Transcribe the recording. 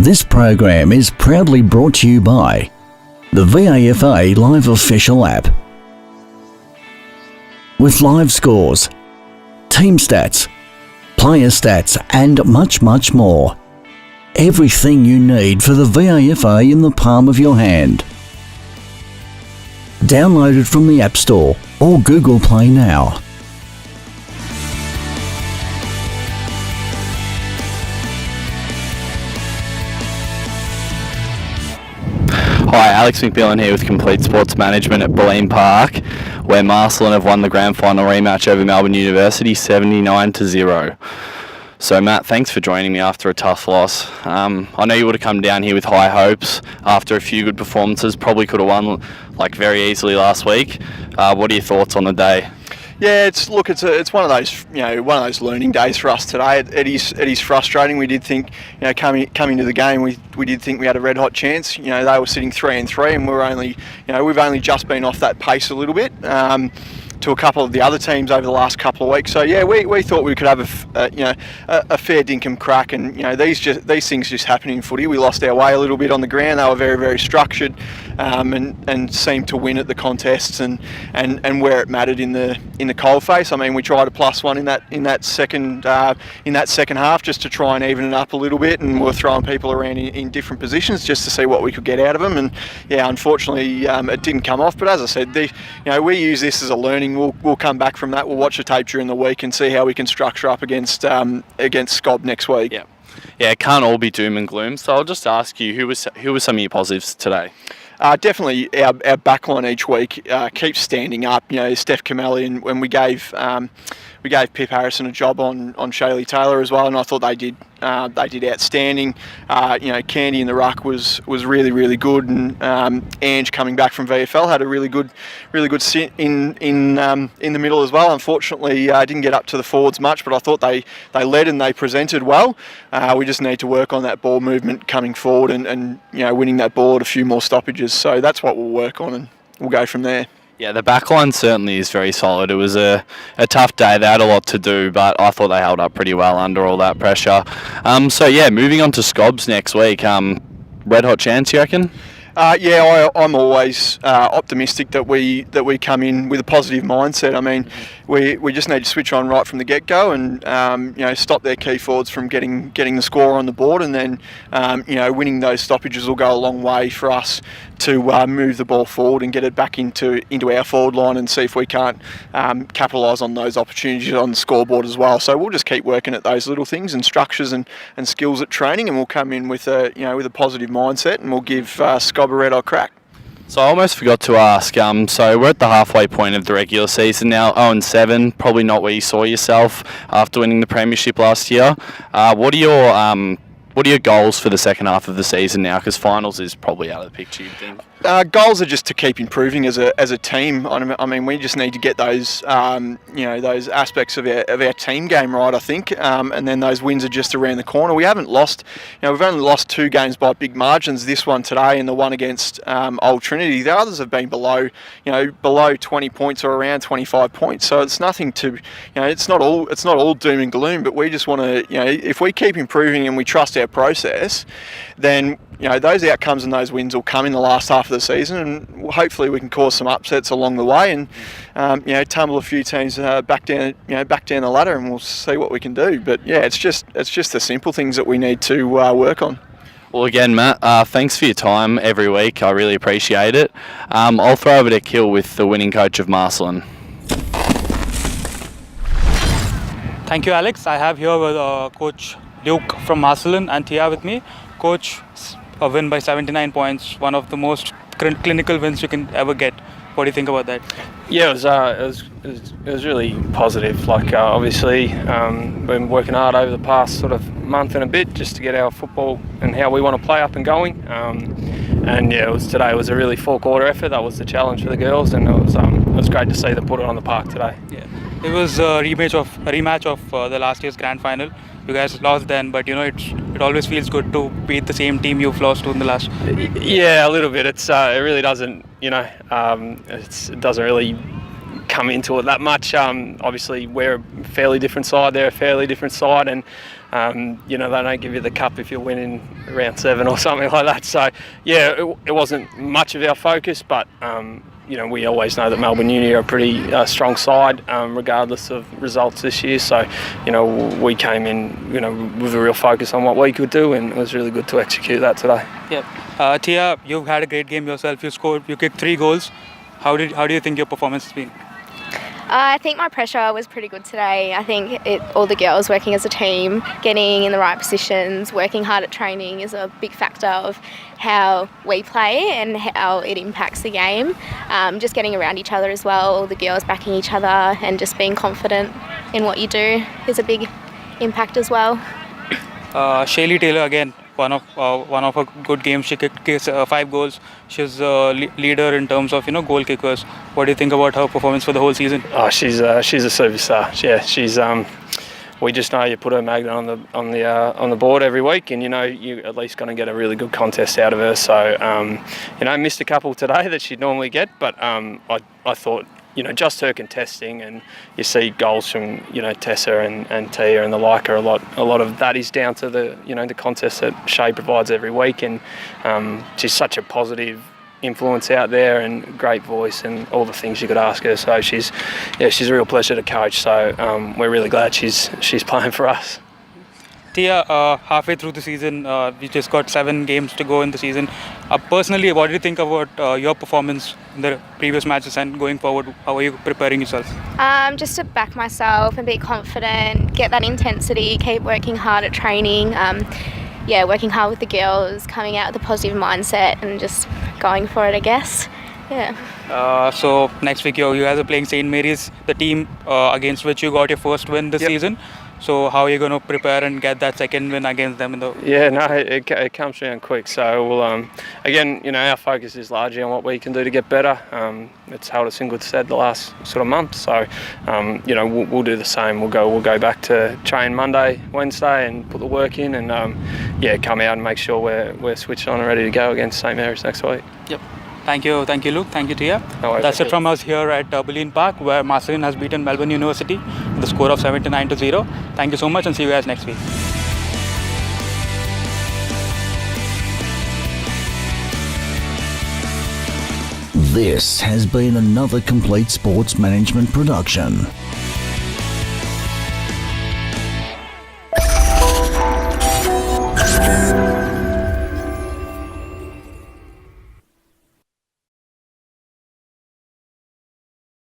This program is proudly brought to you by the VAFA Live Official app. With live scores, team stats, player stats and much, much more. Everything you need for the VAFA in the palm of your hand. Download it from the App Store or Google Play now. Hi, Alex McMillan here with Complete Sports Management at Bulleen Park, where Marcellin have won the grand final rematch over Melbourne University 79-0. So Matt, thanks for joining me after a tough loss. I know you would have come down here with high hopes after a few good performances, probably could have won very easily last week. What are your thoughts on the day? Yeah, it's one of those learning days for us today. It is frustrating. We did think, coming to the game, we did think we had a red hot chance. They were sitting 3-3, and we've only just been off that pace a little bit. To a couple of the other teams over the last couple of weeks. So yeah, we thought we could have a fair dinkum crack, and these things just happen in footy. We lost our way a little bit on the ground. They were very, very structured, and seemed to win at the contests and where it mattered in the coalface. I mean, we tried a +1 in that second half just to try and even it up a little bit, and we were throwing people around in different positions just to see what we could get out of them. And yeah, unfortunately, it didn't come off. But as I said, we use this as a learning. We'll come back from that. We'll watch the tape during the week and see how we can structure up against Scob next week. Yeah, it can't all be doom and gloom. So I'll just ask you, who were some of your positives today? Definitely our backline each week keeps standing up. Steph Kameli, and when we gave Pip Harrison a job on Shaylee Taylor as well, and I thought they did outstanding. Candy in the ruck was really, really good, and Ange coming back from VFL had a really good sit in the middle as well. Unfortunately, didn't get up to the forwards much, but I thought they led and they presented well. We just need to work on that ball movement coming forward and winning that ball at a few more stoppages. So that's what we'll work on, and we'll go from there. Yeah, the backline certainly is very solid. It was a tough day. They had a lot to do, but I thought they held up pretty well under all that pressure. So yeah, moving on to Scobs next week. Red hot chance, you reckon? I'm always optimistic that we come in with a positive mindset. I mean, we just need to switch on right from the get-go and stop their key forwards from getting the score on the board, and then winning those stoppages will go a long way for us to move the ball forward and get it back into our forward line and see if we can't capitalise on those opportunities on the scoreboard as well. So we'll just keep working at those little things and structures and skills at training, and we'll come in with a positive mindset, and we'll give Scob a red hot crack. So I almost forgot to ask, so we're at the halfway point of the regular season now, 0-7, probably not where you saw yourself after winning the premiership last year. What are your goals for the second half of the season now? Because finals is probably out of the picture, you'd think. Goals are just to keep improving as a team. I mean, we just need to get those those aspects of our team game right, I think, and then those wins are just around the corner. We haven't lost. We've only lost 2 games by big margins. This one today and the one against Old Trinity. The others have been below 20 points or around 25 points. So it's nothing to, it's not all doom and gloom. But we just want to, if we keep improving and we trust our process, then those outcomes and those wins will come in the last half of the season, and hopefully we can cause some upsets along the way and tumble a few teams back down the ladder, and we'll see what we can do. But yeah, it's just the simple things that we need to work on. Well, again, Matt, thanks for your time every week. I really appreciate it. I'll throw over to Kill with the winning coach of Marcellin. Thank you, Alex. I have here with Coach Luke from Marcellin and Tia with me. Coach, a win by 79 points, one of the most clinical wins you can ever get. What do you think about that? Yeah, it was really positive. Obviously, been working hard over the past sort of month and a bit just to get our football and how we want to play up and going. And yeah, today was a really full quarter effort. That was the challenge for the girls, and it was great to see them put it on the park today. Yeah, it was a rematch of the last year's grand final. You guys lost then, but it always feels good to beat the same team you've lost to in the last. Yeah, a little bit. It really doesn't. It doesn't really come into it that much. Obviously, we're a fairly different side. They're a fairly different side, and they don't give you the cup if you're winning round 7 or something like that. So, yeah, it wasn't much of our focus, but we always know that Melbourne Uni are a pretty strong side, regardless of results this year. So, we came in, with a real focus on what we could do, and it was really good to execute that today. Yeah. Tia, you've had a great game yourself. You kicked 3 goals. How do you think your performance has been? I think my pressure was pretty good today. I think all the girls working as a team, getting in the right positions, working hard at training is a big factor of how we play and how it impacts the game. Just getting around each other as well, all the girls backing each other and just being confident in what you do is a big impact as well. Shaylee Taylor again. One of her good games. She kicked 5 goals. She's a leader in terms of goal kickers. What do you think about her performance for the whole season? Oh, she's a superstar. Yeah, she's we just know you put her magnet on the board every week, and you're at least going to get a really good contest out of her. So missed a couple today that she'd normally get, but I thought. Just her contesting, and you see goals from Tessa and Tia and the like. A lot of that is down to the contest that Shay provides every week, and she's such a positive influence out there and great voice and all the things you could ask her. So she's a real pleasure to coach. So we're really glad she's playing for us. Tia, halfway through the season, we just got 7 games to go in the season. Personally, what do you think about your performance in the previous matches and going forward? How are you preparing yourself? Just to back myself and be confident, get that intensity, keep working hard at training. Working hard with the girls, coming out with a positive mindset and just going for it, I guess. Yeah. So next week you guys are playing St. Mary's, the team against which you got your first win this season. So how are you going to prepare and get that second win against them? It comes around quick. So we'll again, our focus is largely on what we can do to get better. It's held us in good stead the last sort of month. So we'll do the same. We'll go back to train Monday, Wednesday, and put the work in, and come out and make sure we're switched on and ready to go against St. Mary's next week. Yep. Thank you, Luke. Thank you, Tia. No worries. That's it from us here at Boleyn Park, where Marcellin has beaten Melbourne University with a score of 79-0. Thank you so much, and see you guys next week. This has been another Complete Sports Management production.